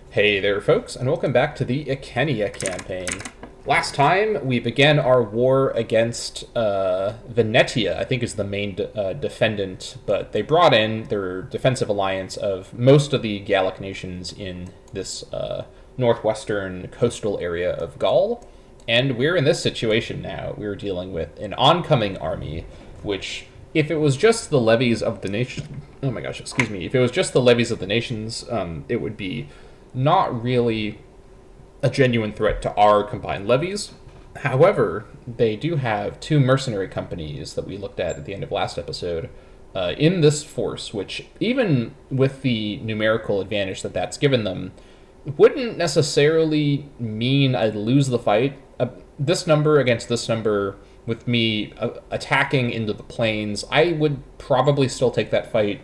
Hey there, folks, and welcome back to the Icenia campaign. Last time, we began our war against Venetia, I think is the main defendant, but they brought in their defensive alliance of most of the Gallic nations in this northwestern coastal area of Gaul, and we're in this situation now. We're dealing with an oncoming army, which, if it was just the levies of the nation, oh my gosh, excuse me, if it was just the levies of the nations, it would be not really a genuine threat to our combined levies. However, they do have two mercenary companies that we looked at the end of last episode in this force, which, even with the numerical advantage that that's given them, wouldn't necessarily mean I'd lose the fight. This number against this number, with me attacking into the plains, I would probably still take that fight.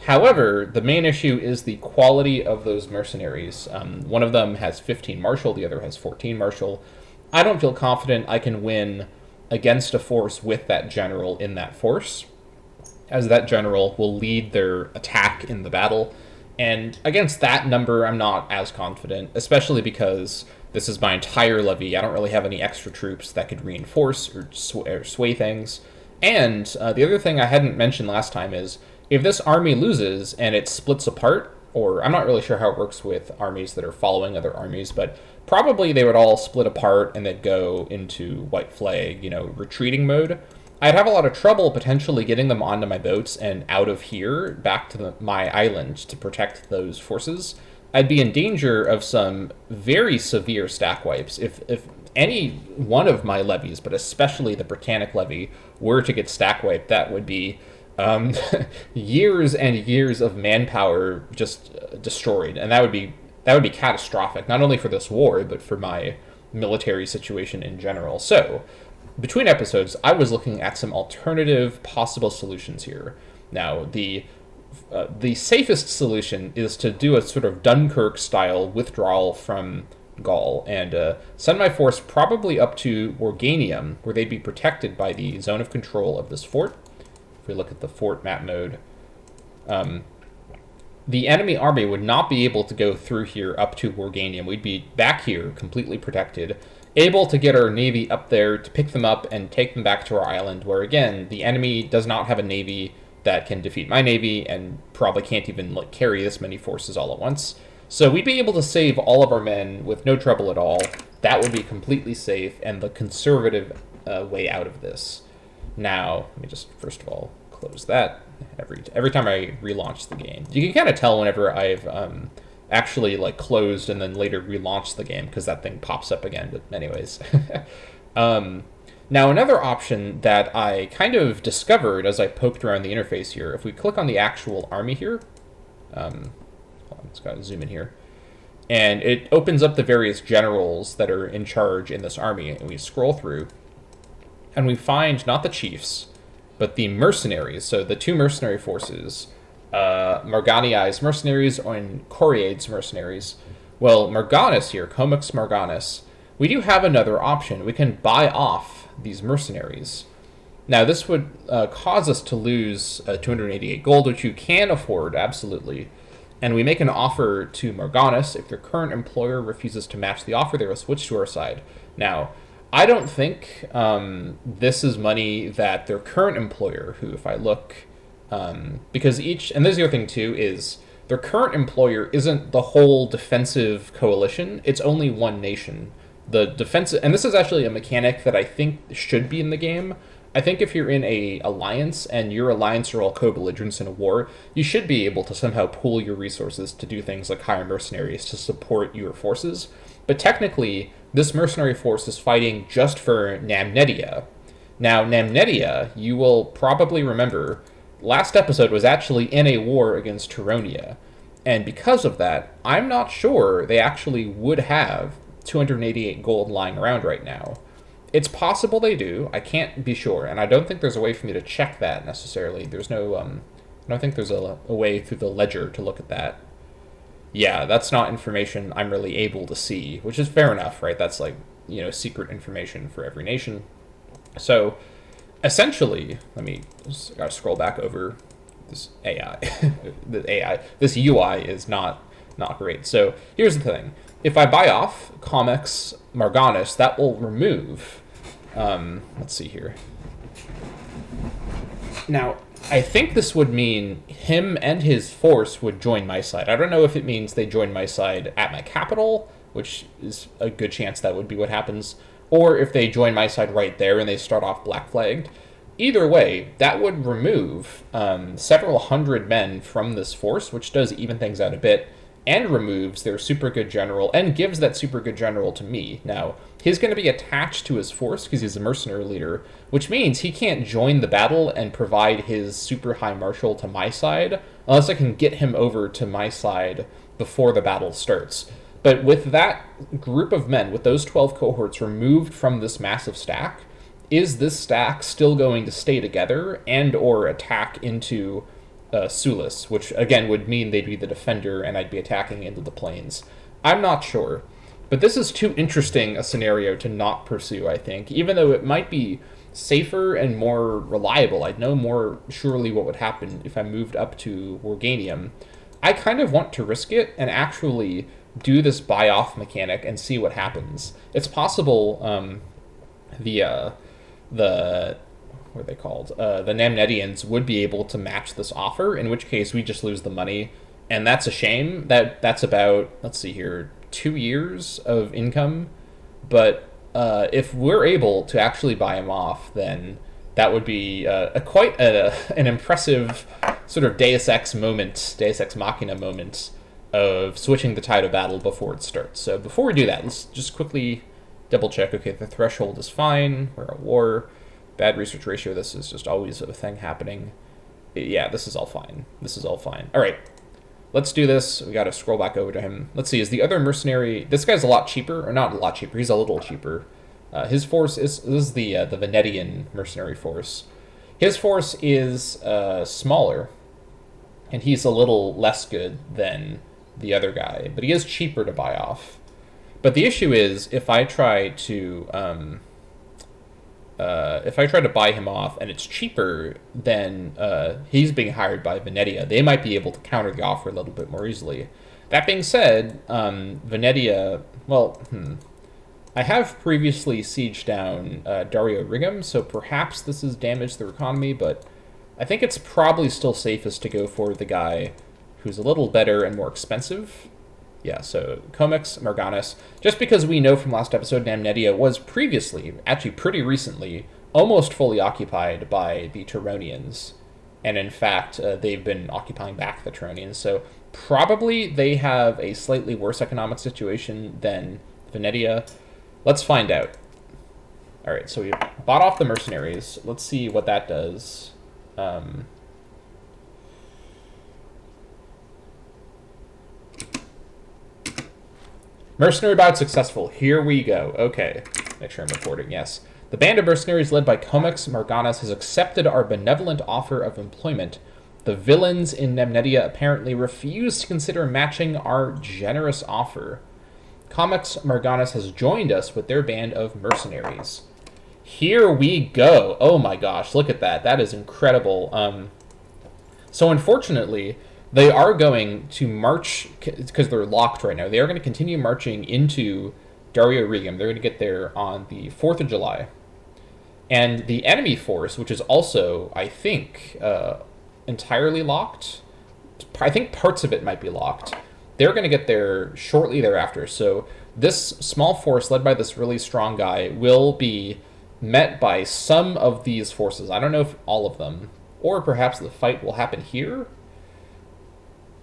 However, the main issue is the quality of those mercenaries. One of them has 15 martial, the other has 14 martial. I don't feel confident I can win against a force with that general in that force, as that general will lead their attack in the battle. And against that number, I'm not as confident, especially because this is my entire levy. I don't really have any extra troops that could reinforce or sway things. And the other thing I hadn't mentioned last time is, if this army loses and it splits apart, or I'm not really sure how it works with armies that are following other armies, but probably they would all split apart and then go into White Flag, retreating mode. I'd have a lot of trouble potentially getting them onto my boats and out of here back to my island to protect those forces. I'd be in danger of some very severe stack wipes if any one of my levies, but especially the Britannic levy, were to get stack wiped. That would be years and years of manpower just destroyed, and that would be catastrophic, not only for this war but for my military situation in general. So, between episodes, I was looking at some alternative possible solutions here. Now, the safest solution is to do a sort of Dunkirk style withdrawal from Gaul and send my force probably up to Morganium, where they'd be protected by the zone of control of this fort. If we look at the fort map mode, the enemy army would not be able to go through here up to Morganium. We'd be back here, completely protected, able to get our navy up there to pick them up and take them back to our island, where, again, the enemy does not have a navy that can defeat my navy and probably can't even carry this many forces all at once. So we'd be able to save all of our men with no trouble at all. That would be completely safe and the conservative way out of this. Now, let me just first of all close that every time I relaunch the game. You can kind of tell whenever I've actually closed and then later relaunched the game, because that thing pops up again. But anyways, now another option that I kind of discovered as I poked around the interface here, if we click on the actual army here, hold on, let's go zoom in here, and it opens up the various generals that are in charge in this army, and we scroll through, and we find not the chiefs, but the mercenaries. So the two mercenary forces, Morganiai's mercenaries and Coriade's mercenaries. Well, Morganus here, Comex Morganus, we do have another option. We can buy off these mercenaries. Now, this would cause us to lose 288 gold, which you can afford, absolutely. And we make an offer to Morganus. If their current employer refuses to match the offer, they will switch to our side. Now, I don't think this is money that their current employer, who, if I look, because and there's the other thing too, is their current employer isn't the whole defensive coalition, it's only one nation. The defensive, and this is actually a mechanic that I think should be in the game. I think if you're in a alliance and your alliance are all co-belligerents in a war, you should be able to somehow pool your resources to do things like hire mercenaries to support your forces. But technically, this mercenary force is fighting just for Namnedia. Now, Namnedia, you will probably remember, last episode was actually in a war against Turonia. And because of that, I'm not sure they actually would have 288 gold lying around right now. It's possible they do. I can't be sure, and I don't think there's a way for me to check that necessarily. There's no, I don't think there's a way through the ledger to look at that. Yeah, that's not information I'm really able to see, which is fair enough, right? That's secret information for every nation. So, essentially, gotta scroll back over this AI. This UI is not not great. So here's the thing. If I buy off Comex Marganus, that will remove... let's see here. Now, I think this would mean him and his force would join my side. I don't know if it means they join my side at my capital, which is a good chance that would be what happens, or if they join my side right there and they start off black flagged. Either way, that would remove several hundred men from this force, which does even things out a bit, and removes their super good general, and gives that super good general to me. Now, he's going to be attached to his force because he's a mercenary leader, which means he can't join the battle and provide his super high marshal to my side unless I can get him over to my side before the battle starts. But with that group of men, with those 12 cohorts removed from this massive stack, is this stack still going to stay together and or attack into Sulis, which again would mean they'd be the defender and I'd be attacking into the plains? I'm not sure. But this is too interesting a scenario to not pursue, I think. Even though it might be safer and more reliable, I'd know more surely what would happen if I moved up to Warganium. I kind of want to risk it and actually do this buy-off mechanic and see what happens. It's possible what are they called? The Namnetians would be able to match this offer, in which case we just lose the money. And that's a shame. That's about, let's see here, 2 years of income. But if we're able to actually buy him off, then that would be quite an impressive sort of Deus Ex moment, Deus Ex Machina moment of switching the tide of battle before it starts. So before we do that, let's just quickly double check. Okay, the threshold is fine. We're at war. Bad research ratio. This is just always a thing happening. Yeah, this is all fine. This is all fine. All right, let's do this. We got to scroll back over to him. Let's see. Is the other mercenary? This guy's a lot cheaper, or not a lot cheaper. He's a little cheaper. His force is the Venetian mercenary force. His force is smaller, and he's a little less good than the other guy, but he is cheaper to buy off. But the issue is, if I try to buy him off and it's cheaper, then he's being hired by Venetia. They might be able to counter the offer a little bit more easily. That being said, Venetia, well, I have previously sieged down Dario Rigum, so perhaps this has damaged their economy, but I think it's probably still safest to go for the guy who's a little better and more expensive. Yeah, so Comex Marganus, just because we know from last episode Namnetia was previously, actually pretty recently, almost fully occupied by the Turonians. And in fact, they've been occupying back the Turonians, so probably they have a slightly worse economic situation than Venetia. Let's find out. All right, so we bought off the mercenaries. Let's see what that does. Mercenary bout successful. Here we go. Okay. Make sure I'm recording. Yes. The band of mercenaries led by Comex Marganus has accepted our benevolent offer of employment. The villains in Namnetia apparently refuse to consider matching our generous offer. Comex Marganus has joined us with their band of mercenaries. Here we go. Oh my gosh, look at that. That is incredible. So unfortunately, they are going to march, because they're locked right now, they are going to continue marching into Dario Regum. They're going to get there on the 4th of July. And the enemy force, which is also, I think, entirely locked, I think parts of it might be locked, they're going to get there shortly thereafter. So this small force, led by this really strong guy, will be met by some of these forces. I don't know if all of them, or perhaps the fight will happen here.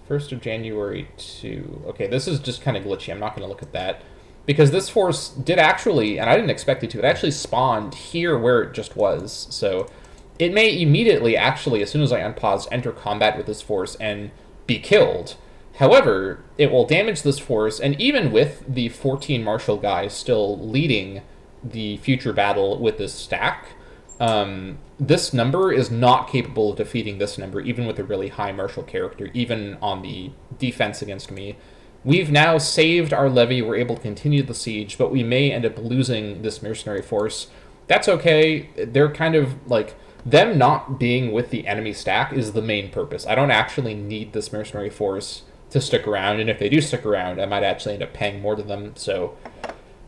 1st of January to... Okay, this is just kind of glitchy. I'm not going to look at that. Because this force did actually, and I didn't expect it to, it actually spawned here where it just was. So it may immediately, actually, as soon as I unpause, enter combat with this force and be killed. However, it will damage this force, and even with the 14 martial guys still leading the future battle with this stack, this number is not capable of defeating this number, even with a really high martial character, even on the defense against me. We've now saved our levy, we're able to continue the siege, but we may end up losing this mercenary force. That's okay. They're kind of like, them not being with the enemy stack is the main purpose. I don't actually need this mercenary force to stick around, and if they do stick around, I might actually end up paying more to them. So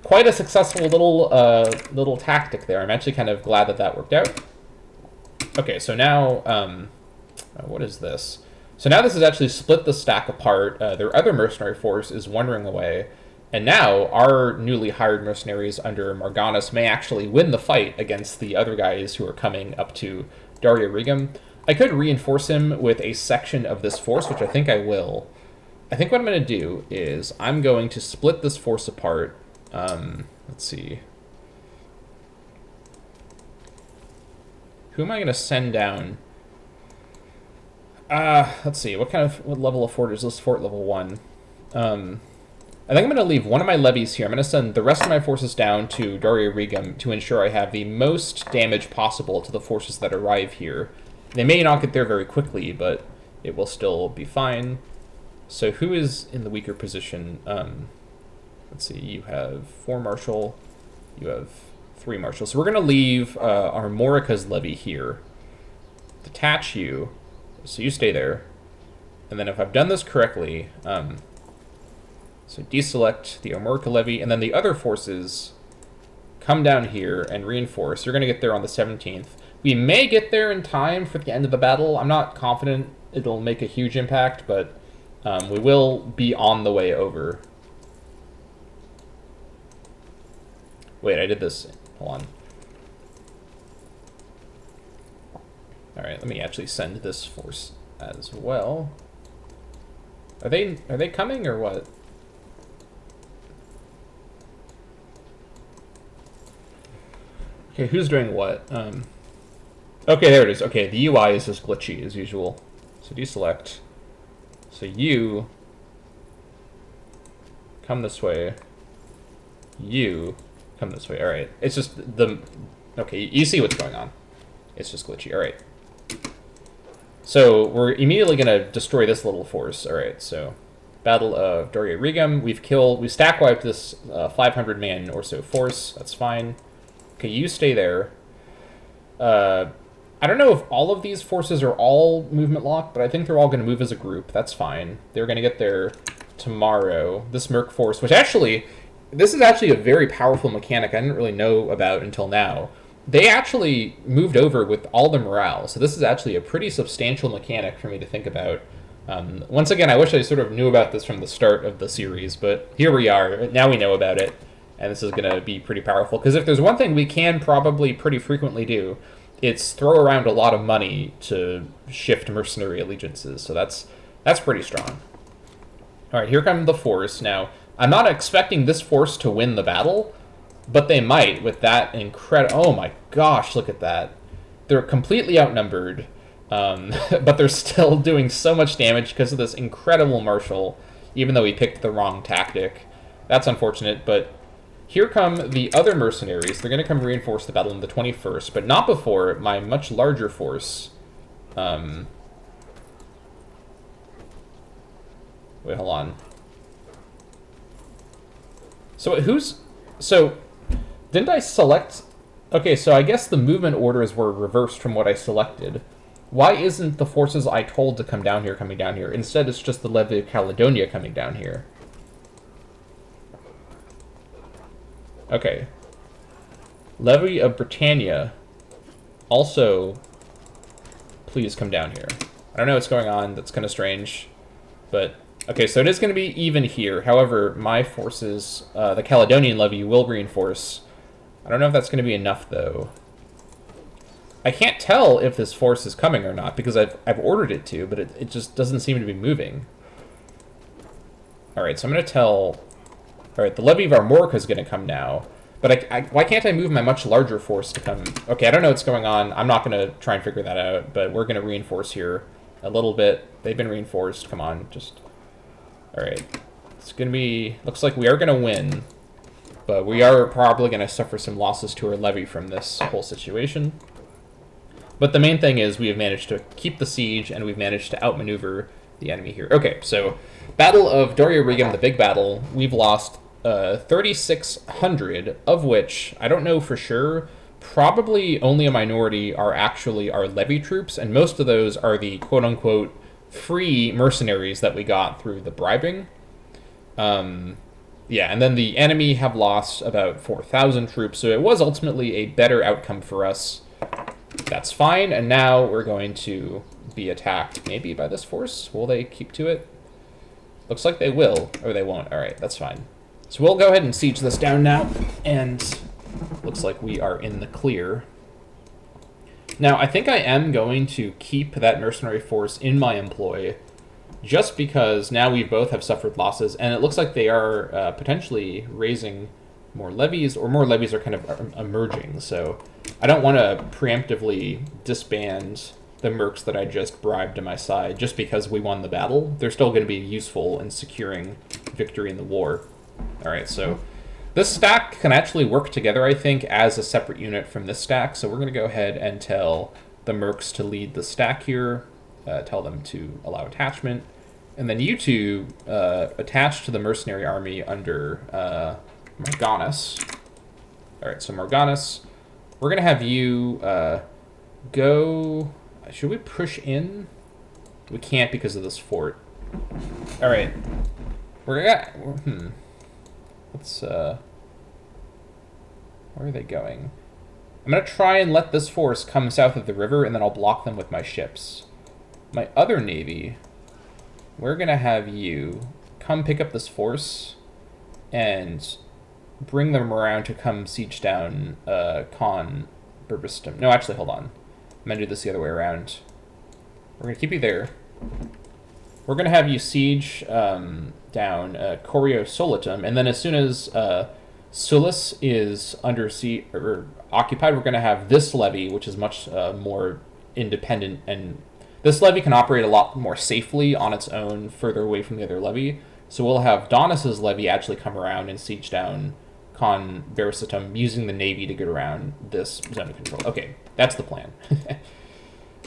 quite a successful little tactic there. I'm actually kind of glad that that worked out. Okay, so now, what is this? So now this has actually split the stack apart. Their other mercenary force is wandering away, and now our newly hired mercenaries under Morganus may actually win the fight against the other guys who are coming up to Daria Regum. I could reinforce him with a section of this force, which I think I will. I think what I'm going to do is I'm going to split this force apart. Let's see. Who am I going to send down? Let's see. What level of fort is this fort? Level 1. I think I'm going to leave one of my levies here. I'm going to send the rest of my forces down to Daria Regum to ensure I have the most damage possible to the forces that arrive here. They may not get there very quickly, but it will still be fine. So who is in the weaker position? Let's see. You have 4 marshal. You have 3 marshal. So we're going to leave our Morica's levy here. Detach you. So you stay there. And then if I've done this correctly, so deselect the Omorica levy, and then the other forces come down here and reinforce. You're going to get there on the 17th. We may get there in time for the end of the battle. I'm not confident it'll make a huge impact, but we will be on the way over. Wait, I did this. Hold on. All right, let me actually send this force as well. Are they coming or what? Okay, who's doing what? Okay, there it is. Okay, the UI is just glitchy as usual. So deselect. So you come this way. You come this way. All right. It's just the... Okay, you see what's going on. It's just glitchy. All right. So we're immediately going to destroy this little force. All right, so Battle of Daria Regum. We stack wiped this 500 man or so force. That's fine. Okay, you stay there. I don't know if all of these forces are all movement locked, but I think they're all going to move as a group. That's fine. They're going to get there tomorrow. This Merc force, which actually, this is actually a very powerful mechanic I didn't really know about until now. They actually moved over with all the morale, so this is actually a pretty substantial mechanic for me to think about. Once again, I wish I sort of knew about this from the start of the series, but here we are. Now we know about it, and this is going to be pretty powerful. Because if there's one thing we can probably pretty frequently do, it's throw around a lot of money to shift mercenary allegiances. So that's pretty strong. All right, here comes the force. Now, I'm not expecting this force to win the battle, but they might with that incredible... Oh my gosh, look at that. They're completely outnumbered, but they're still doing so much damage because of this incredible marshal, even though he picked the wrong tactic. That's unfortunate, but here come the other mercenaries. They're going to come reinforce the battle on the 21st, but not before my much larger force. Wait, hold on. So, didn't I select... Okay, so I guess the movement orders were reversed from what I selected. Why isn't the forces I told to come down here coming down here? Instead, it's just the Levy of Caledonia coming down here. Okay. Levy of Britannia, also, please come down here. I don't know what's going on. That's kind of strange. But, okay, so it is going to be even here. However, my forces, the Caledonian levy, will reinforce. I don't know if that's going to be enough, though. I can't tell if this force is coming or not, because I've ordered it to, but it just doesn't seem to be moving. Alright, so I'm going to tell... Alright, the levy of Armorica is going to come now. But why can't I move my much larger force to come... Okay, I don't know what's going on. I'm not going to try and figure that out, but we're going to reinforce here a little bit. They've been reinforced. Come on, just... Alright. It's going to be... Looks like we are going to win. But we are probably going to suffer some losses to our levy from this whole situation. But the main thing is we have managed to keep the siege, and we've managed to outmaneuver the enemy here. Okay, so Battle of Daria Regum, the big battle. We've lost 3,600, of which, I don't know for sure, probably only a minority are actually our levy troops, and most of those are the quote-unquote free mercenaries that we got through the bribing. Yeah, and then the enemy have lost about 4,000 troops, so it was ultimately a better outcome for us. That's fine, and now we're going to be attacked maybe by this force. Will they keep to it? Looks like they will, or they won't. All right, that's fine. So we'll go ahead and siege this down now, and looks like we are in the clear. Now, I think I am going to keep that mercenary force in my employ, just because now we both have suffered losses, and it looks like they are potentially raising more levies, or more levies are kind of emerging, so I don't want to preemptively disband the mercs that I just bribed to my side just because we won the battle. They're still going to be useful in securing victory in the war. Alright, so this stack can actually work together, I think, as a separate unit from this stack, so we're going to go ahead and tell the mercs to lead the stack here, tell them to allow attachment, and then you two attach to the mercenary army under Morganus. Alright, so Morganus, we're going to have you go... Should we push in? We can't because of this fort. Alright. We're at... Let's, where are they going? I'm going to try and let this force come south of the river, and then I'll block them with my ships. My other navy, we're going to have you come pick up this force and bring them around to come siege down Con Burbistum. No, actually, hold on. I'm going to do this the other way around. We're going to keep you there. We're going to have you siege down Corio Solitum, and then as soon as Sulis is under siege or occupied, we're going to have this levy, which is much more independent, and this levy can operate a lot more safely on its own, further away from the other levy. So we'll have Donis's levy actually come around and siege down Con Verisitum using the navy to get around this zone of control. Okay, that's the plan.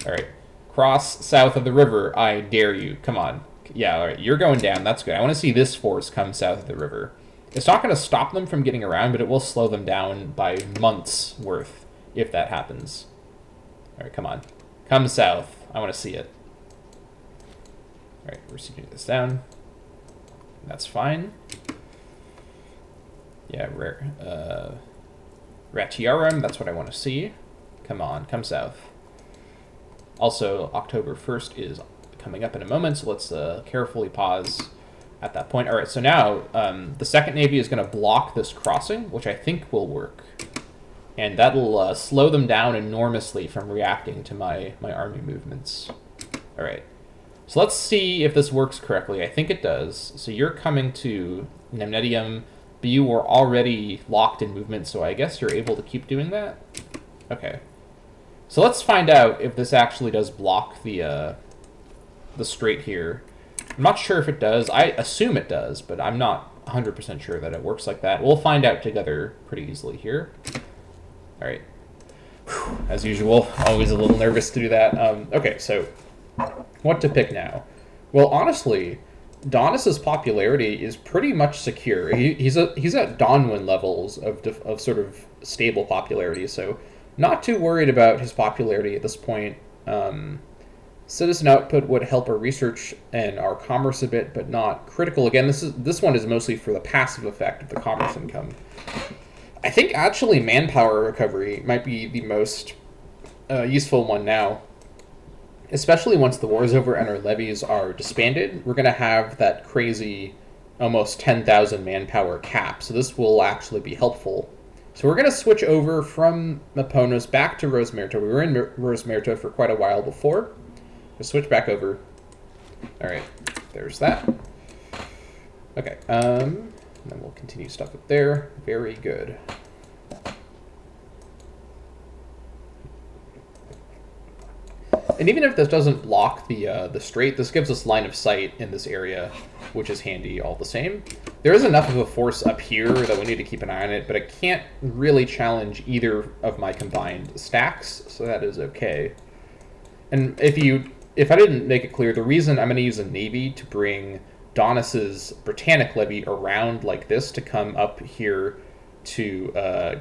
All right. Cross south of the river. I dare you. Come on. Yeah, all right. You're going down. That's good. I want to see this force come south of the river. It's not going to stop them from getting around, but it will slow them down by months worth if that happens. All right, come on. Come south. I want to see it. All right, we're sieging this down. That's fine. Yeah, Ratiarum, that's what I want to see. Come on, come south. Also, October 1st is coming up in a moment, so let's carefully pause at that point. All right, so now the second navy is going to block this crossing, which I think will work. And that'll slow them down enormously from reacting to my army movements. All right, so let's see if this works correctly. I think it does. So you're coming to Nemnetium, but you were already locked in movement, so I guess you're able to keep doing that? Okay. So let's find out if this actually does block the strait here. I'm not sure if it does. I assume it does, but I'm not 100% sure that it works like that. We'll find out together pretty easily here. All right. Whew. As usual, always a little nervous to do that. Okay, so what to pick now? Well, honestly, Donis's popularity is pretty much secure. He's at Donwin levels of sort of stable popularity, so not too worried about his popularity at this point. Citizen output would help our research and our commerce a bit, but not critical. Again, this one is mostly for the passive effect of the commerce income. I think actually manpower recovery might be the most useful one now, especially once the war is over and our levies are disbanded. We're going to have that crazy almost 10,000 manpower cap, so this will actually be helpful. So we're going to switch over from Meponos back to Rosmerto. We were in Rosmerto for quite a while before. We'll switch back over. All right, there's that. Okay, and then we'll continue stuff up there. Very good. And even if this doesn't block the strait, this gives us line of sight in this area, which is handy all the same. There is enough of a force up here that we need to keep an eye on it, but it can't really challenge either of my combined stacks, so that is okay. And if I didn't make it clear, the reason I'm going to use a navy to bring Donis's Britannic levy around like this to come up here to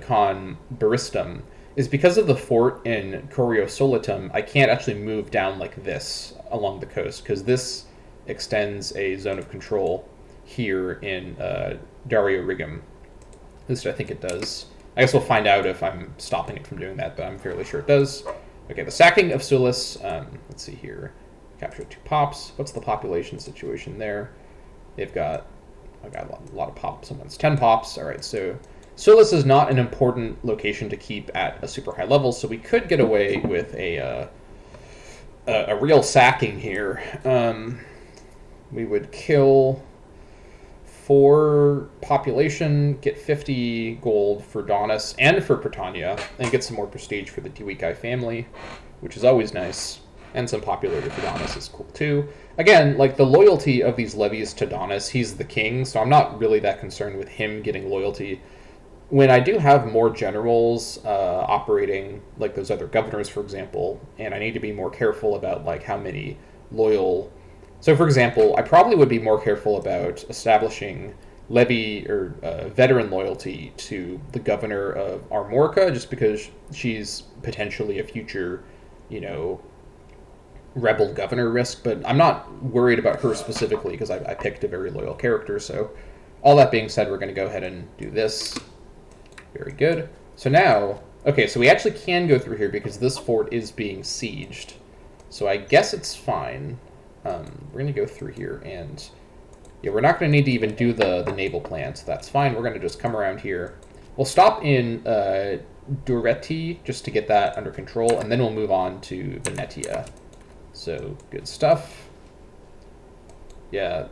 Con Buristum is because of the fort in Coriosolitum, I can't actually move down like this along the coast, because this extends a zone of control here in Dario Rigum. At least I think it does. I guess we'll find out if I'm stopping it from doing that, but I'm fairly sure it does. Okay, the sacking of Sulis. Let's see here. Capture 2 pops. What's the population situation there? They've got... I've got a lot of pops. Someone's 10 pops. All right, so Sulis is not an important location to keep at a super high level, so we could get away with a real sacking here. We would kill 4 population, get 50 gold for Donis and for Britannia, and get some more prestige for the Diwikai family, which is always nice. And some popularity for Donis is cool too. Again, like, the loyalty of these levies to Donis, he's the king, so I'm not really that concerned with him getting loyalty. When I do have more generals operating, like those other governors, for example, and I need to be more careful about, like, how many loyal... So, for example, I probably would be more careful about establishing levy or veteran loyalty to the governor of Armorica, just because she's potentially a future, you know, rebel governor risk. But I'm not worried about her specifically because I picked a very loyal character. So, all that being said, we're going to go ahead and do this. Very good. So now, okay, so we actually can go through here because this fort is being sieged. So I guess it's fine. We're going to go through here, and yeah, we're not going to need to even do the naval plan, so that's fine. We're going to just come around here. We'll stop in Duretti just to get that under control, and then we'll move on to Venetia. So, good stuff. Yeah,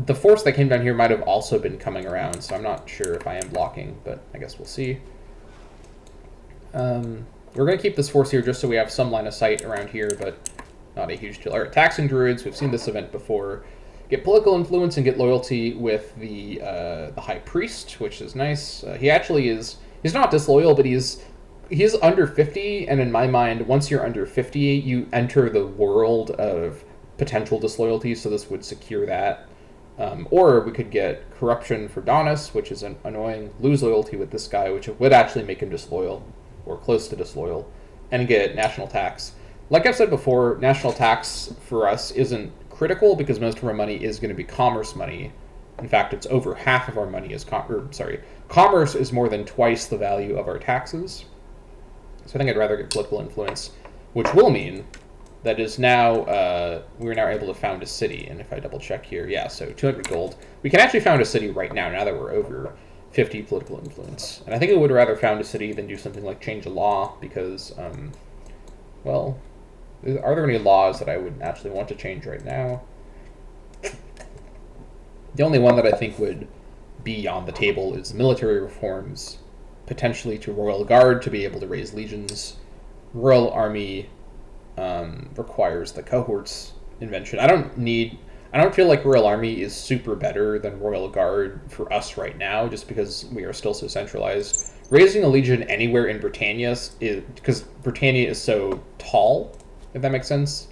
the force that came down here might have also been coming around, so I'm not sure if I am blocking, but I guess we'll see. We're going to keep this force here just so we have some line of sight around here, but not a huge deal. All right, taxing druids. We've seen this event before. Get political influence and get loyalty with the high priest, which is nice. He actually is... He's not disloyal, but he's under 50, and in my mind, once you're under 50, you enter the world of potential disloyalty, so this would secure that. Or we could get corruption for Donis, which is annoying. Lose loyalty with this guy, which would actually make him disloyal, or close to disloyal. And get national tax. Like I've said before, national tax for us isn't critical because most of our money is going to be commerce money. In fact, it's over half of our money is commerce is more than twice the value of our taxes. So I think I'd rather get political influence, which will mean that is now we're now able to found a city. And if I double check here, yeah, so 200 gold. We can actually found a city right now that we're over 50 political influence. And I think I would rather found a city than do something like change a law because, well, are there any laws that I would actually want to change right now? The only one that I think would be on the table is military reforms, potentially to Royal Guard to be able to raise legions. Royal Army requires the cohorts invention. I don't feel like Royal Army is super better than Royal Guard for us right now, just because we are still so centralized. Raising a legion anywhere in Britannia is because Britannia is so tall, if that makes sense.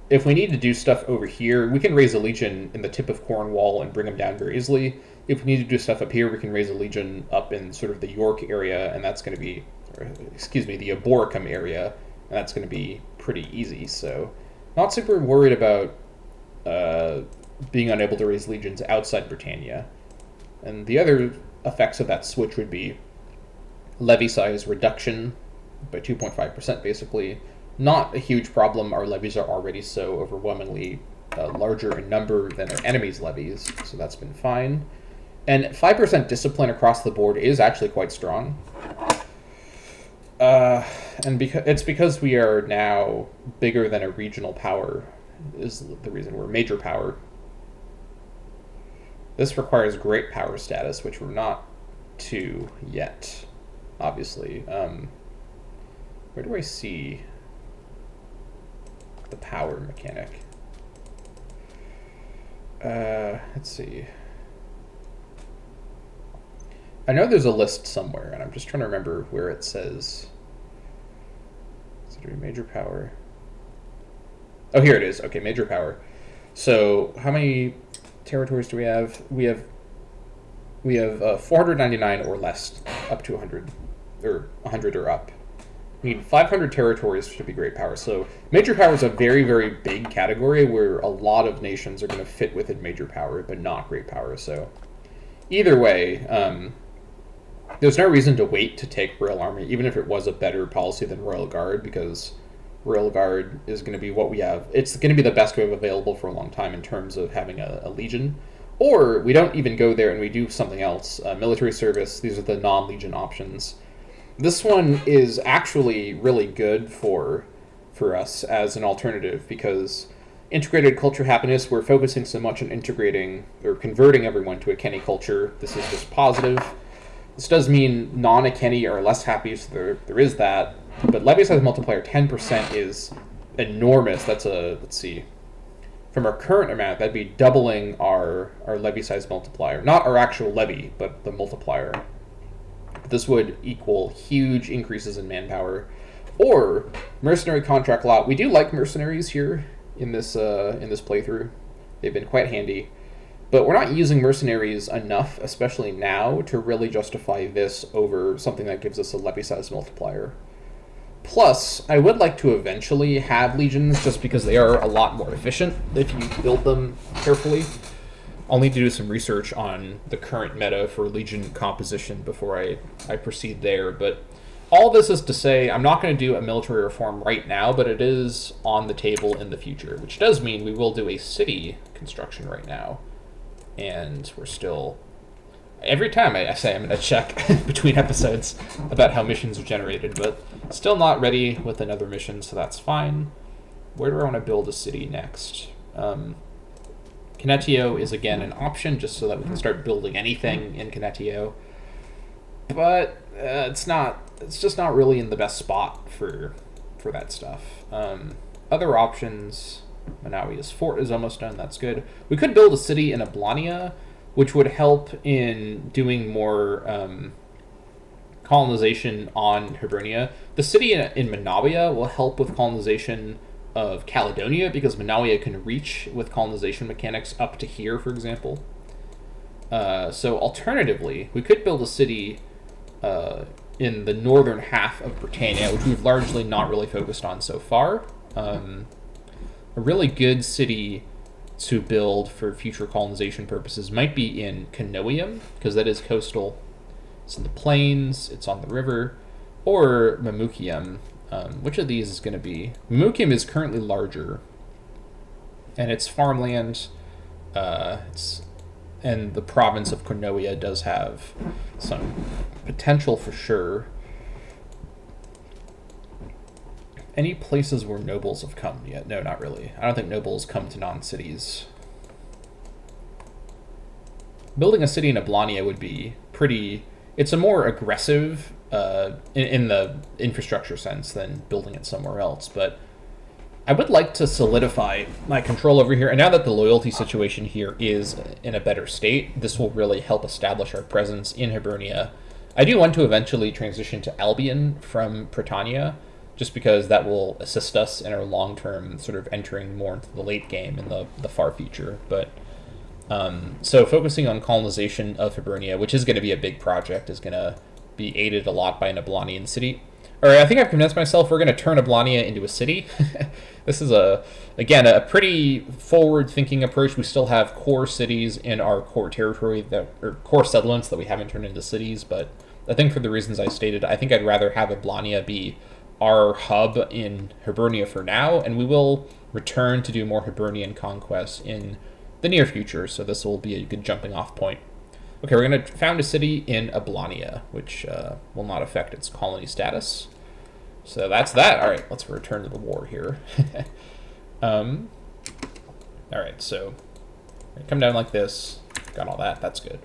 If we need to do stuff over here, we can raise a legion in the tip of Cornwall and bring them down very easily. If we need to do stuff up here, we can raise a legion up in sort of the York area, and that's going to be, the Aboricum area, and that's going to be pretty easy. So, not super worried about being unable to raise legions outside Britannia. And the other effects of that switch would be levy size reduction by 2.5%, basically. Not a huge problem. Our levies are already so overwhelmingly larger in number than our enemies' levies, so that's been fine. And 5% discipline across the board is actually quite strong. And it's because we are now bigger than a regional power is the reason we're a major power. This requires great power status, which we're not to yet, obviously. Where do I see the power mechanic? Let's see. I know there's a list somewhere, and I'm just trying to remember where it says. Considering major power. Oh, here it is. Okay, major power. So, how many territories do we have? We have 499 or less, up to 100. or 100 or up. We need 500 territories to be great power. So major power is a very, very big category where a lot of nations are going to fit within major power, but not great power. So either way, there's no reason to wait to take Royal Army, even if it was a better policy than Royal Guard, because Royal Guard is going to be what we have. It's going to be the best we have available for a long time in terms of having a legion. Or we don't even go there and we do something else. Military service, these are the non-legion options. This one is actually really good for us as an alternative, because integrated culture happiness, we're focusing so much on integrating or converting everyone to a Kenny culture. This is just positive. This does mean non-Kenny are less happy, so there is that. But levy size multiplier 10% is enormous. That's let's see. From our current amount, that'd be doubling our levy size multiplier. Not our actual levy, but the multiplier. This would equal huge increases in manpower. Or mercenary contract lot. We do like mercenaries here in this playthrough. They've been quite handy. But we're not using mercenaries enough, especially now, to really justify this over something that gives us a levy size multiplier. Plus, I would like to eventually have legions, just because they are a lot more efficient if you build them carefully. I'll need to do some research on the current meta for legion composition before I proceed there, but all this is to say I'm not going to do a military reform right now, but it is on the table in the future, which does mean we will do a city construction right now. And we're still... Every time I say I'm going to check between episodes about how missions are generated, but still not ready with another mission, so that's fine. Where do I want to build a city next? Canetio is, again, an option, just so that we can start building anything in Canetio. But it's just not really in the best spot for that stuff. Other options... Manawi's fort is almost done, that's good. We could build a city in Ablania, which would help in doing more colonization on Hibernia. The city in Manawia will help with colonization of Caledonia, because Manawia can reach with colonization mechanics up to here, for example. So alternatively, we could build a city in the northern half of Britannia, which we've largely not really focused on so far. A really good city to build for future colonization purposes might be in Canoium, because that is coastal. It's in the plains, it's on the river, or Mamukium. Which of these is going to be? Mamukium is currently larger, and it's farmland, and the province of Cornoia does have some potential for sure. Any places where nobles have come yet? No, not really. I don't think nobles come to non-cities. Building a city in Ablania would be pretty... It's a more aggressive, in the infrastructure sense, than building it somewhere else. But I would like to solidify my control over here. And now that the loyalty situation here is in a better state, this will really help establish our presence in Hibernia. I do want to eventually transition to Albion from Britannia, just because that will assist us in our long-term sort of entering more into the late game in the far future. But so focusing on colonization of Hibernia, which is going to be a big project, is going to be aided a lot by an Ablanian city. Or I think I've convinced myself we're going to turn Ablania into a city. This is, again, a pretty forward-thinking approach. We still have core cities in our core territory, or core settlements that we haven't turned into cities, but I think for the reasons I stated, I think I'd rather have Ablania be our hub in Hibernia for now, and we will return to do more Hibernian conquests in the near future, so this will be a good jumping off point. Okay, we're going to found a city in Ablania, which will not affect its colony status. So that's that. All right, let's return to the war here. All right, so come down like this. Got all that. That's good.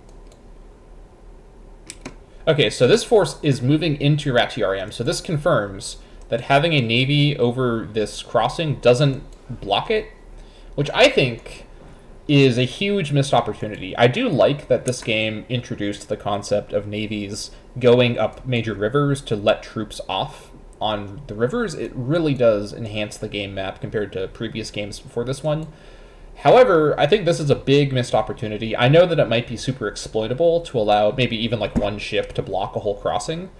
Okay, so this force is moving into Ratiarium, so this confirms that having a navy over this crossing doesn't block it, which I think is a huge missed opportunity. I do like that this game introduced the concept of navies going up major rivers to let troops off on the rivers. It really does enhance the game map compared to previous games before this one. However, I think this is a big missed opportunity. I know that it might be super exploitable to allow maybe even like one ship to block a whole crossing,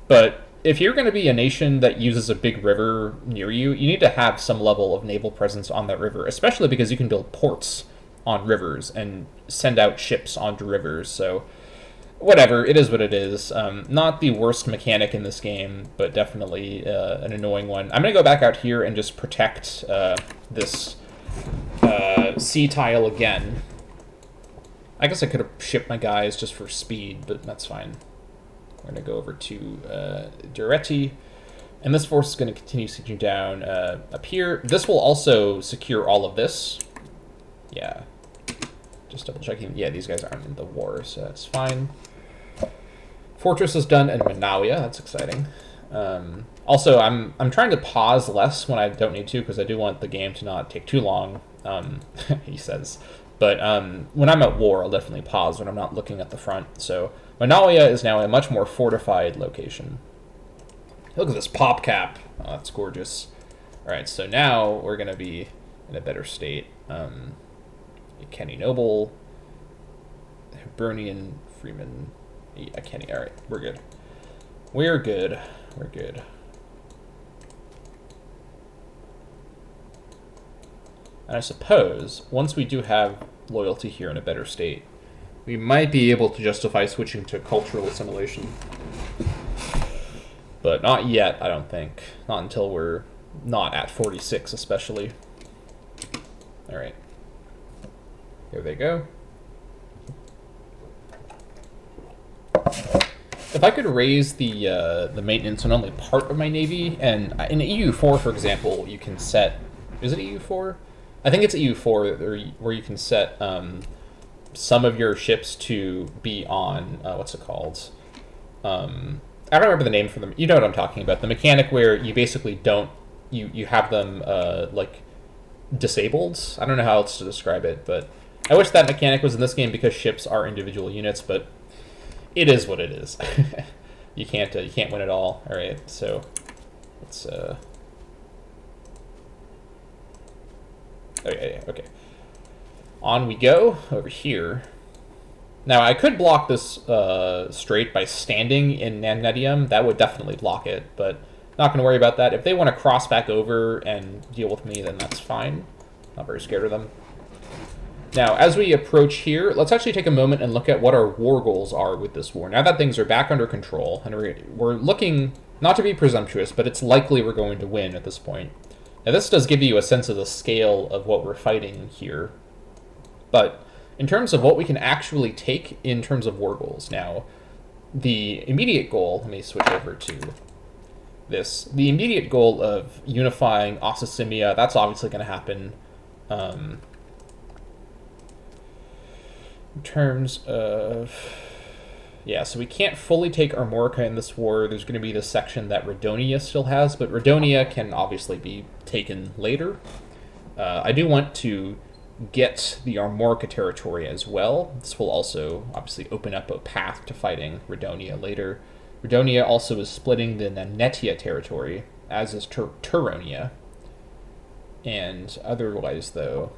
But if you're going to be a nation that uses a big river near you, you need to have some level of naval presence on that river, especially because you can build ports on rivers and send out ships onto rivers. So whatever, it is what it is. Not the worst mechanic in this game, but definitely an annoying one. I'm going to go back out here and just protect this sea tile again. I guess I could have shipped my guys just for speed, but that's fine. We're going to go over to Duretti, and this force is going to continue sieging down up here. This will also secure all of this. Yeah. Just double checking. Yeah, these guys aren't in the war, so that's fine. Fortress is done in Manawia. That's exciting. Also, I'm trying to pause less when I don't need to, because I do want the game to not take too long, he says. But when I'm at war, I'll definitely pause when I'm not looking at the front. So Manawia is now a much more fortified location. Look at this pop cap. Oh, that's gorgeous. All right, so now we're going to be in a better state. Kenny Noble, Hibernian, Freeman, Kenny. All right, we're good. We're good. We're good. And I suppose, once we do have loyalty here in a better state, we might be able to justify switching to cultural assimilation. But not yet, I don't think. Not until we're not at 46, especially. Alright. Here they go. If I could raise the maintenance on only part of my navy, and in EU4, for example, you can set... Is it EU4? I think it's EU4 where you can set some of your ships to be on, what's it called? I don't remember the name for them. You know what I'm talking about. The mechanic where you basically don't, you have them, like, disabled. I don't know how else to describe it, but I wish that mechanic was in this game because ships are individual units, but it is what it is. You can't win it all. All right, so let's, okay. On we go, over here. Now, I could block this strait by standing in Namnetium. That would definitely block it, but not going to worry about that. If they want to cross back over and deal with me, then that's fine. Not very scared of them. Now, as we approach here, let's actually take a moment and look at what our war goals are with this war. Now that things are back under control, and we're looking, not to be presumptuous, but it's likely we're going to win at this point. Now, this does give you a sense of the scale of what we're fighting here. But in terms of what we can actually take in terms of war goals, now, the immediate goal, let me switch over to this. The immediate goal of unifying Ossasimia, that's obviously going to happen. In terms of... Yeah, so we can't fully take Armorica in this war. There's going to be this section that Radonia still has, but Radonia can obviously be taken later. I do want to get the Armorica territory as well. This will also obviously open up a path to fighting Radonia later. Radonia also is splitting the Nanetia territory, as is Turonia. And otherwise, though...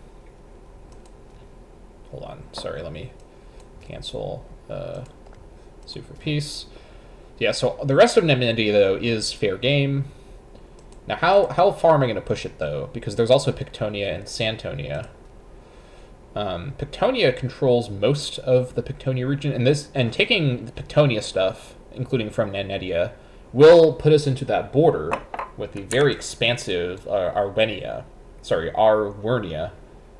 Hold on, sorry, let me cancel sue for peace. Yeah, so the rest of Namnetia, though, is fair game. Now, how far am I going to push it, though? Because there's also Pictonia and Santonia. Pictonia controls most of the Pictonia region, and taking the Pictonia stuff, including from Nanetia, will put us into that border with the very expansive Arwernia,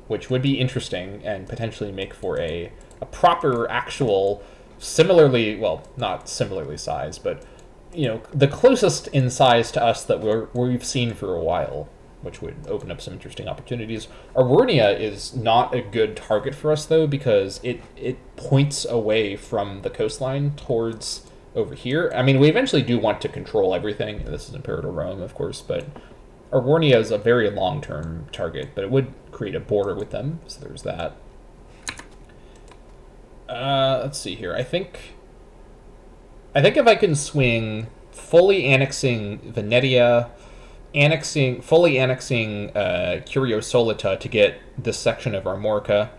which would be interesting and potentially make for a proper, actual, similarly, well, not similarly sized, but, you know, the closest in size to us that we've seen for a while, which would open up some interesting opportunities. Arwernia is not a good target for us, though, because it points away from the coastline towards over here. I mean, we eventually do want to control everything. This is Imperator Rome, of course, but Arwernia is a very long-term target, but it would create a border with them, so there's that. Let's see here. I think if I can swing fully annexing Venetia, fully annexing Curiosolita to get this section of Armorica,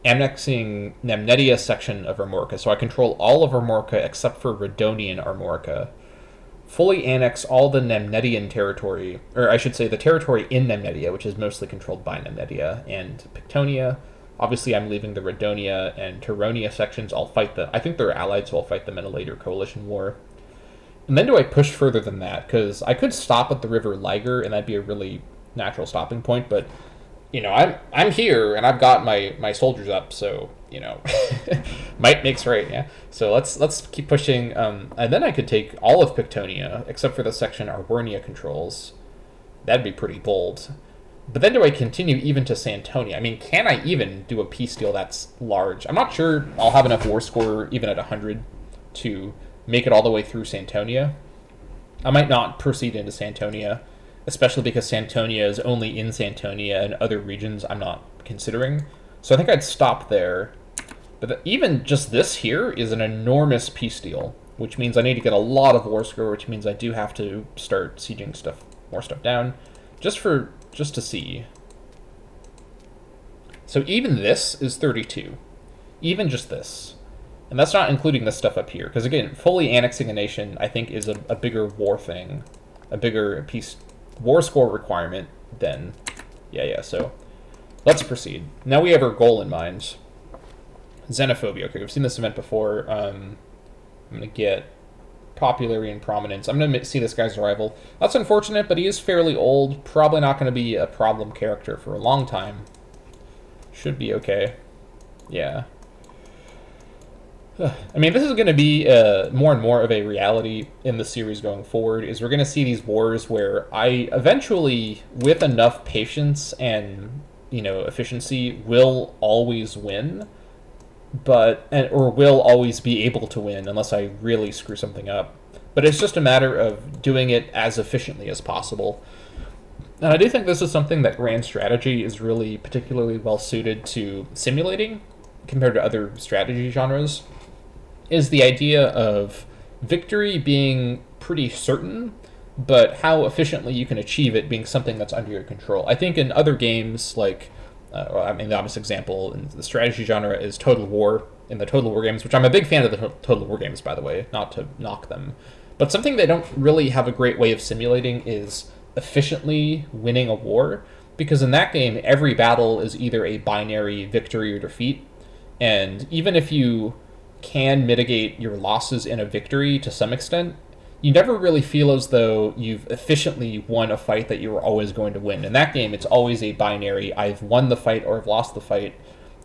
annexing Namnetia section of Armorica, so I control all of Armorica except for Radonian Armorica. fully annex all the Nemnetian territory, or I should say the territory in Nemnetia, which is mostly controlled by Nemnetia and Pictonia. Obviously, I'm leaving the Redonia and Turonia sections. I'll fight them. I think they're allied, so I'll fight them in a later coalition war. And then do I push further than that? Because I could stop at the River Liger, and that'd be a really natural stopping point. But I'm here, and I've got my soldiers up, so might makes right, yeah. So let's keep pushing, and then I could take all of Pictonia, except for the section Arwernia controls. That'd be pretty bold. But then do I continue even to Santonia? I mean, can I even do a peace deal that's large? I'm not sure I'll have enough war score, even at 100, to make it all the way through Santonia. I might not proceed into Santonia, especially because Santonia is only in Santonia and other regions I'm not considering. So I think I'd stop there. But even just this here is an enormous peace deal, which means I need to get a lot of war score, which means I do have to start sieging more stuff down, just to see. So even this is 32. Even just this. And that's not including this stuff up here. Because again, fully annexing a nation, I think, is a bigger war thing. A bigger peace war score requirement than... Yeah, so let's proceed. Now we have our goal in mind. Xenophobia. Okay, we've seen this event before. I'm going to get popularity and prominence. I'm going to see this guy's arrival. That's unfortunate, but he is fairly old. Probably not going to be a problem character for a long time. Should be okay. Yeah. I mean, this is going to be more and more of a reality in the series going forward, is we're going to see these wars where I eventually, with enough patience and, efficiency, will always win, or will always be able to win unless I really screw something up. But it's just a matter of doing it as efficiently as possible. And I do think this is something that grand strategy is really particularly well suited to simulating compared to other strategy genres, is the idea of victory being pretty certain, but how efficiently you can achieve it being something that's under your control. I think in other games, like, the obvious example in the strategy genre is Total War, in the Total War games, which I'm a big fan of the Total War games, by the way, not to knock them. But something they don't really have a great way of simulating is efficiently winning a war, because in that game, every battle is either a binary victory or defeat, and even if you can mitigate your losses in a victory to some extent, you never really feel as though you've efficiently won a fight that you were always going to win. In that game, it's always a binary, I've won the fight or I've lost the fight.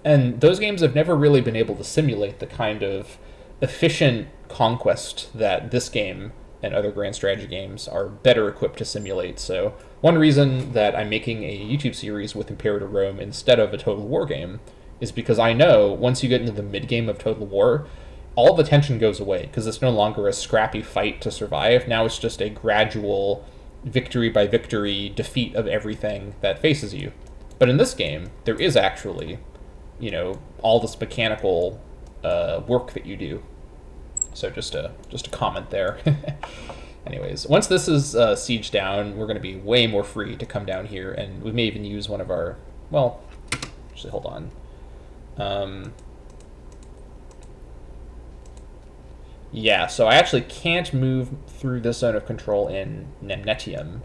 And those games have never really been able to simulate the kind of efficient conquest that this game and other grand strategy games are better equipped to simulate. So one reason that I'm making a YouTube series with Imperator Rome instead of a Total War game is because I know once you get into the mid-game of Total War, all the tension goes away, because it's no longer a scrappy fight to survive. Now it's just a gradual victory by victory defeat of everything that faces you. But in this game, there is actually, all this mechanical work that you do. So just a comment there. Anyways, once this is sieged down, we're going to be way more free to come down here, and we may even use one of our... Well, actually, hold on. Yeah, so I actually can't move through this zone of control in Nemnetium.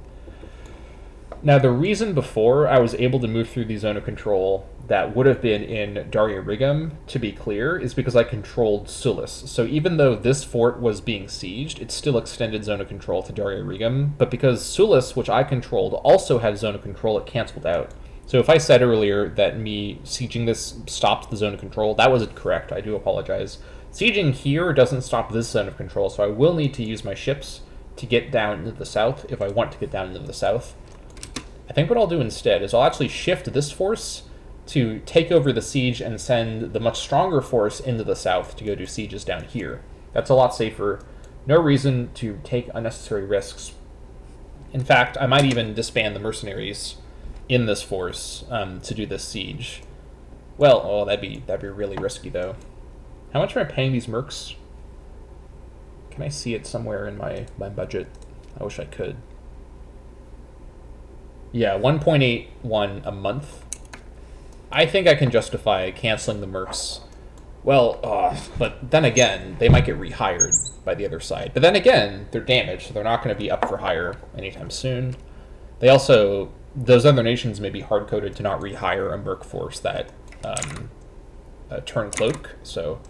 Now, the reason before I was able to move through the zone of control that would have been in Daria Rigum, to be clear, is because I controlled Sulis. So even though this fort was being sieged, it still extended zone of control to Daria Rigum, but because Sulis, which I controlled, also had zone of control, it canceled out. So if I said earlier that me sieging this stopped the zone of control, that wasn't correct. I do apologize. Sieging here doesn't stop this zone of control, so I will need to use my ships to get down into the south if I want to get down into the south. I think what I'll do instead is I'll actually shift this force to take over the siege and send the much stronger force into the south to go do sieges down here. That's a lot safer. No reason to take unnecessary risks. In fact, I might even disband the mercenaries in this force to do this siege. Well, that'd be really risky though. How much am I paying these mercs? Can I see it somewhere in my budget? I wish I could. Yeah, 1.81 a month. I think I can justify canceling the mercs Well, but then again, they might get rehired by the other side. But then again, they're damaged, so they're not going to be up for hire anytime soon. They also, those other nations may be hard-coded to not rehire a merc force that Turncloak. So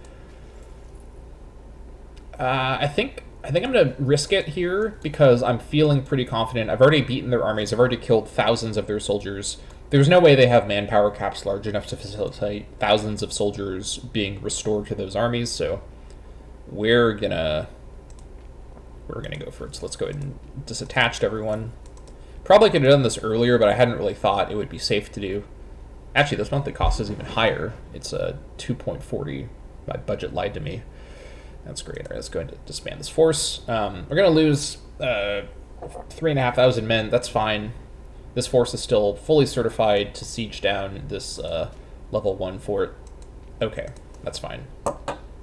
I think I'm going to risk it here because I'm feeling pretty confident. I've already beaten their armies. I've already killed thousands of their soldiers. There's no way they have manpower caps large enough to facilitate thousands of soldiers being restored to those armies. So we're gonna go for it. So let's go ahead and disattach everyone. Probably could have done this earlier, but I hadn't really thought it would be safe to do. Actually, this monthly cost is even higher. It's a 2.40. My budget lied to me. That's great. All right, let's go ahead and disband this force. We're going to lose 3,500 men. That's fine. This force is still fully certified to siege down this level 1 fort. Okay, that's fine.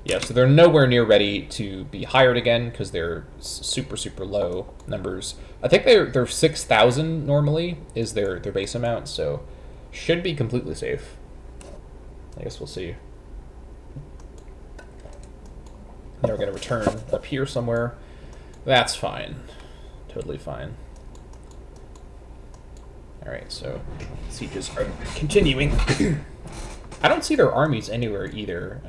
Yeah, so they're nowhere near ready to be hired again because they're super, super low numbers. I think they're 6,000 normally is their base amount, so should be completely safe. I guess we'll see. Now we're going to return up here somewhere. That's fine. Totally fine. Alright, so sieges are continuing. I don't see their armies anywhere either.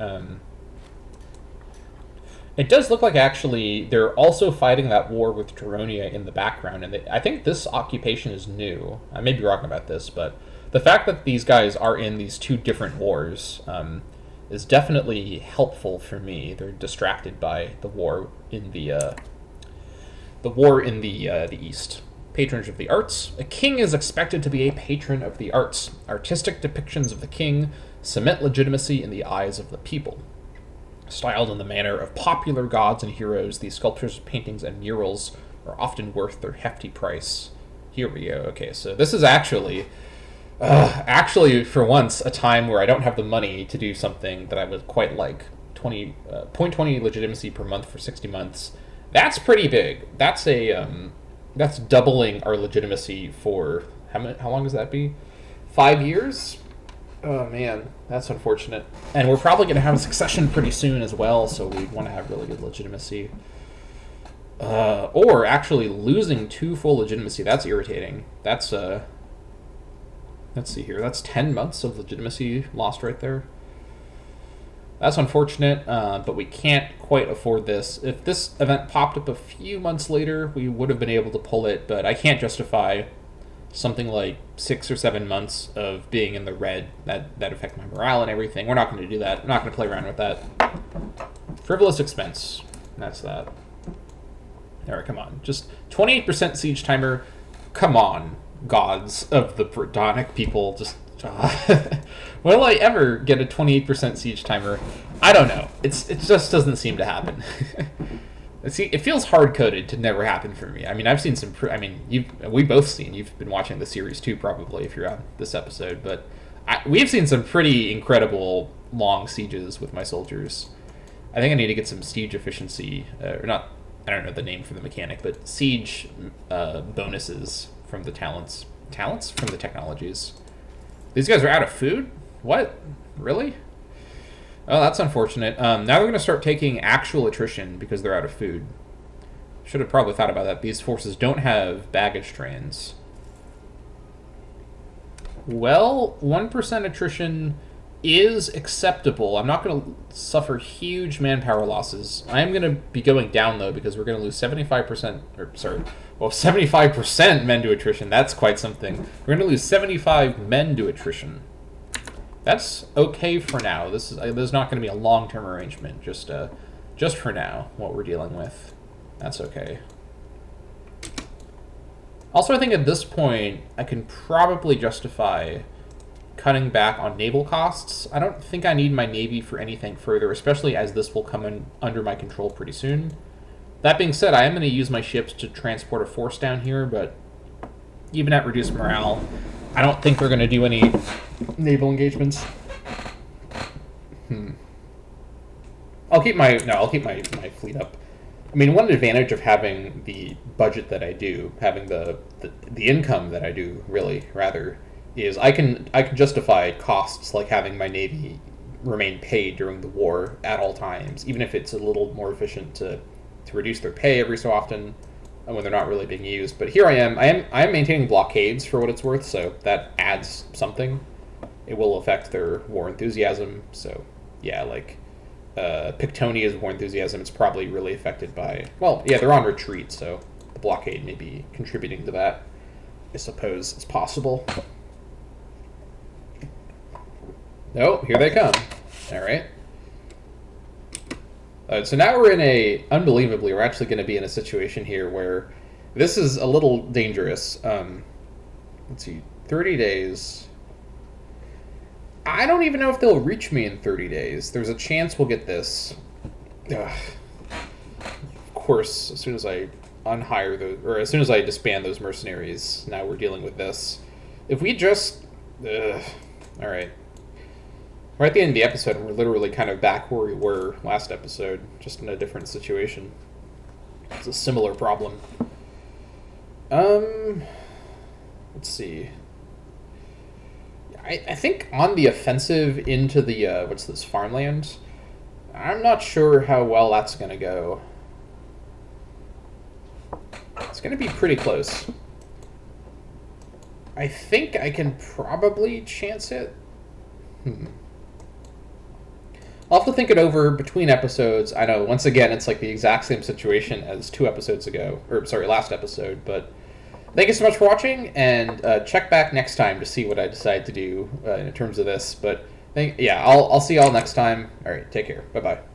It does look like, actually, they're also fighting that war with Turonia in the background, and I think this occupation is new. I may be wrong about this, but the fact that these guys are in these two different wars is definitely helpful for me. They're distracted by the war in the East. Patronage of the arts. A king is expected to be a patron of the arts. Artistic depictions of the king cement legitimacy in the eyes of the people. Styled in the manner of popular gods and heroes, these sculptures, paintings, and murals are often worth their hefty price. Here we go. Okay, so this is actually, for once, a time where I don't have the money to do something that I would quite like. 0.20 legitimacy per month for 60 months. That's pretty big. That's that's doubling our legitimacy for, how long does that be? 5 years? Oh man, that's unfortunate. And we're probably going to have a succession pretty soon as well, so we want to have really good legitimacy. Or actually losing 2 full legitimacy, that's irritating. That's, let's see here, that's 10 months of legitimacy lost right there. That's unfortunate, but we can't quite afford this. If this event popped up a few months later, we would have been able to pull it, but I can't justify something like 6 or 7 months of being in the red. That affect my morale and everything. We're not going to do that. I'm not going to play around with that. Frivolous expense. That's that. Alright, come on. Just 28% siege timer. Come on, gods of the Bredonic people. Just... will I ever get a 28% siege timer? I don't know. It just doesn't seem to happen. See, it feels hard-coded to never happen for me. I mean, I've seen some... we've both seen... You've been watching the series too, probably, if you're on this episode. But we've seen some pretty incredible long sieges with my soldiers. I think I need to get some siege efficiency... or not... I don't know the name for the mechanic, but siege bonuses from the talents. Talents? From the technologies. These guys are out of food? What? Really? Oh, that's unfortunate. Now they're going to start taking actual attrition because they're out of food. Should have probably thought about that. These forces don't have baggage trains. Well, 1% attrition is acceptable. I'm not going to suffer huge manpower losses. I am going to be going down, though, because we're going to lose 75%... Or, sorry. Well, 75% men to attrition. That's quite something. We're going to lose 75 men to attrition. That's okay for now. This is not going to be a long-term arrangement. Just for now, what we're dealing with. That's okay. Also, I think at this point, I can probably justify cutting back on naval costs. I don't think I need my navy for anything further, especially as this will come in under my control pretty soon. That being said, I am going to use my ships to transport a force down here, but even at reduced morale, I don't think they're going to do any naval engagements. I'll keep my fleet up. I mean, one advantage of having the budget that I do, having the income that I do, really, rather, is I can justify costs like having my navy remain paid during the war at all times, even if it's a little more efficient to reduce their pay every so often when they're not really being used. But here I am maintaining blockades for what it's worth, so that adds something. It will affect their war enthusiasm. So yeah, like Pictonia's war enthusiasm, it's probably really affected by, well, yeah, they're on retreat, so the blockade may be contributing to that. I suppose it's possible. Oh, here they come. All right. So now we're in unbelievably, we're actually going to be in a situation here where this is a little dangerous. Let's see, 30 days. I don't even know if they'll reach me in 30 days. There's a chance we'll get this. Ugh. Of course, as soon as I unhire those, or as soon as I disband those mercenaries, now we're dealing with this. If we just... all right. We're at the end of the episode, and we're literally kind of back where we were last episode, just in a different situation. It's a similar problem. Let's see. I think on the offensive into the, what's this, farmland, I'm not sure how well that's going to go. It's going to be pretty close. I think I can probably chance it. I'll have to think it over between episodes. I know, once again, it's like the exact same situation as 2 episodes ago. Or, sorry, last episode. But thank you so much for watching, and check back next time to see what I decide to do in terms of this. But, yeah, I'll see y'all next time. All right, take care. Bye-bye.